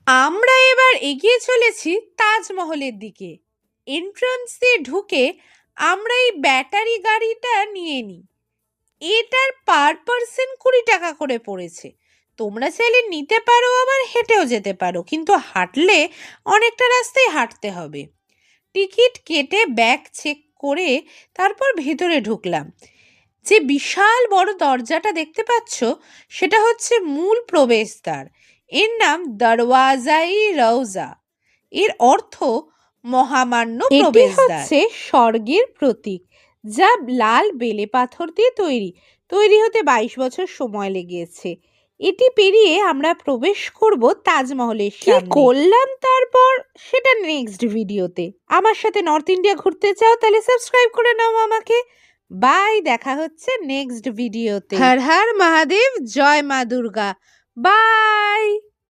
আমরা এবার এগিয়ে চলেছি তাজমহলের দিকে। এন্ট্রান্স দিয়ে ঢুকে আমরা এই ব্যাটারি গাড়িটা নিয়ে নিই। এটার পার পার্সন 20 টাকা করে পড়েছে। তোমরা চাইলে নিতে পারো, আবার হেঁটেও যেতে পারো, কিন্তু হাঁটলে অনেকটা রাস্তায় হাঁটতে হবে। টিকিট কেটে ব্যাগ চেক করে তারপর ভেতরে ঢুকলাম। যে বিশাল বড় দরজাটা দেখতে পাচ্ছ, সেটা হচ্ছে মূল প্রবেশদ্বার। এর নাম দরওয়াজাই রওজা। এর অর্থ মহামান্য প্রবেশদ্বার। হচ্ছে স্বর্গের প্রতীক, যা লাল বেলে পাথর দিয়ে তৈরি হতে 22 বছর সময় লেগেছে। এটি পেরিয়ে আমরা প্রবেশ করব তাজমহলের সামনে। কি করলাম তারপর সেটা নেক্সট ভিডিওতে। আমার সাথে নর্থ ইন্ডিয়া ঘুরতে চাও তাহলে সাবস্ক্রাইব করে নাও আমাকে। বাই, দেখা হচ্ছে নেক্সট ভিডিওতে। হর হর মহাদেব, জয় মা দুর্গা। বাই।